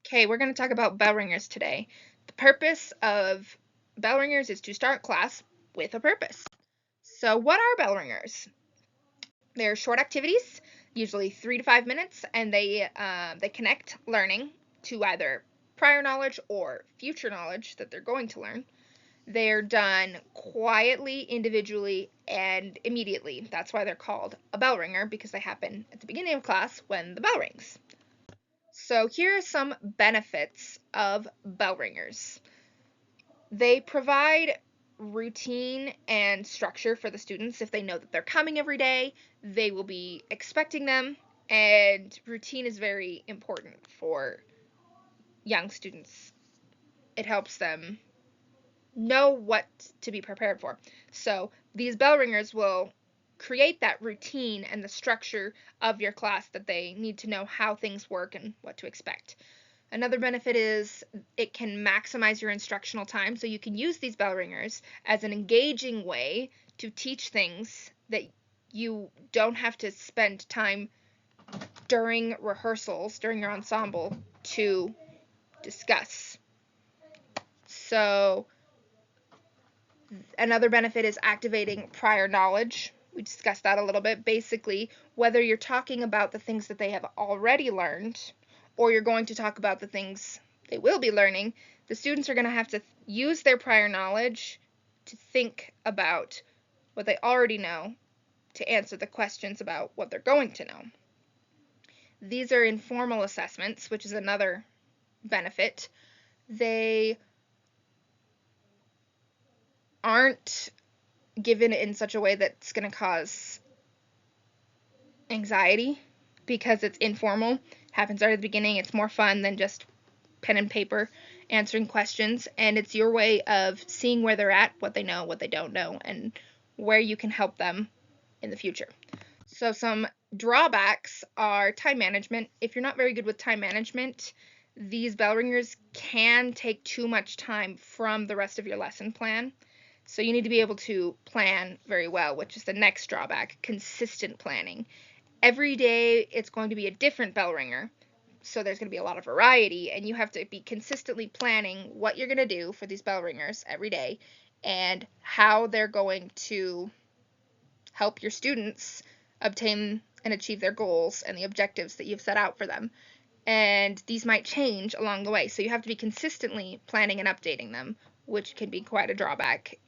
Okay, we're going to talk about bell ringers today. The purpose of bell ringers is to start class with a purpose. So, what are bell ringers? They're short activities, usually 3 to 5 minutes, and they connect learning to either prior knowledge or future knowledge that they're going to learn. They're done quietly, individually, and immediately. That's why they're called a bell ringer, because they happen at the beginning of class when the bell rings. So here are some benefits of bell ringers. They provide routine and structure for the students. If they know that they're coming every day, they will be expecting them, and routine is very important for young students. It helps them know what to be prepared for. So these bell ringers will create that routine and the structure of your class that they need to know how things work and what to expect. Another benefit is it can maximize your instructional time, so you can use these bell ringers as an engaging way to teach things that you don't have to spend time during rehearsals, during your ensemble, to discuss. So another benefit is activating prior knowledge. We discussed that a little bit. Basically, whether you're talking about the things that they have already learned or you're going to talk about the things they will be learning, the students are going to have to use their prior knowledge to think about what they already know to answer the questions about what they're going to know. These are informal assessments, which is another benefit. They aren't given in such a way that's going to cause anxiety because it's informal. It happens right at the beginning. It's more fun than just pen and paper answering questions, and it's your way of seeing where they're at, what they know, what they don't know, and where you can help them in the future. So some drawbacks are time management. If you're not very good with time management, these bell ringers can take too much time from the rest of your lesson plan. So you need to be able to plan very well, which is the next drawback, consistent planning. Every day it's going to be a different bell ringer, so there's going to be a lot of variety, and you have to be consistently planning what you're going to do for these bell ringers every day and how they're going to help your students obtain and achieve their goals and the objectives that you've set out for them. And these might change along the way, so you have to be consistently planning and updating them, which can be quite a drawback.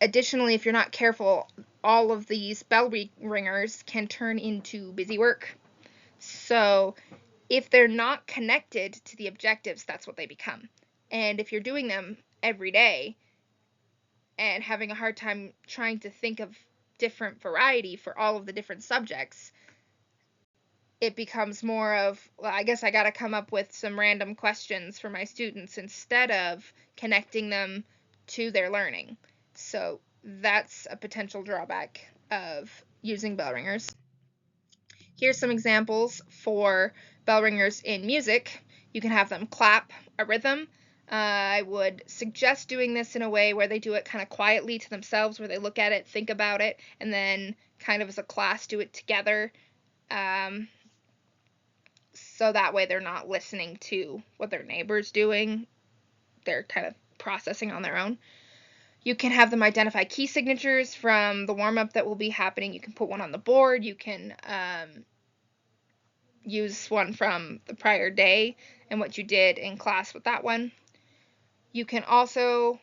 Additionally, if you're not careful, all of these bell ringers can turn into busy work. So if they're not connected to the objectives, that's what they become. And if you're doing them every day and having a hard time trying to think of different variety for all of the different subjects, it becomes more of, well, I guess I got to come up with some random questions for my students instead of connecting them to their learning. So that's a potential drawback of using bell ringers. Here's some examples for bell ringers in music. You can have them clap a rhythm. I would suggest doing this in a way where they do it kind of quietly to themselves, where they look at it, think about it, and then kind of as a class do it together. So that way they're not listening to what their neighbor's doing. They're kind of processing on their own. You can have them identify key signatures from the warm-up that will be happening. You can put one on the board. You can use one from the prior day and what you did in class with that one. You can also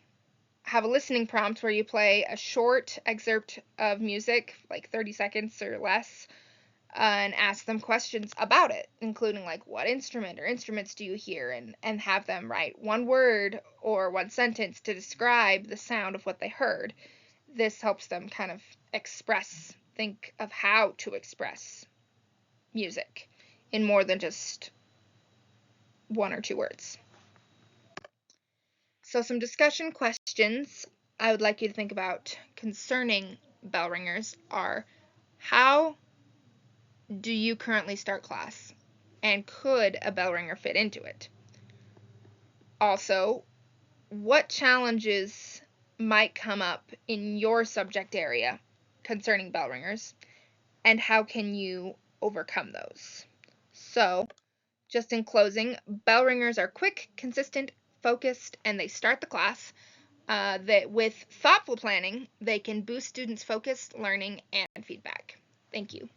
have a listening prompt where you play a short excerpt of music, like 30 seconds or less, and ask them questions about it, including like what instrument or instruments do you hear, and have them write one word or one sentence to describe the sound of what they heard. This helps them kind of think of how to express music in more than just one or two words. So some discussion questions I would like you to think about concerning bell ringers are: how do you currently start class? And could a bell ringer fit into it? Also, what challenges might come up in your subject area concerning bell ringers, and how can you overcome those? So Just in closing, bell ringers are quick, consistent, focused, and they start the class. That with thoughtful planning, they can boost students' focus, learning, and feedback. Thank you.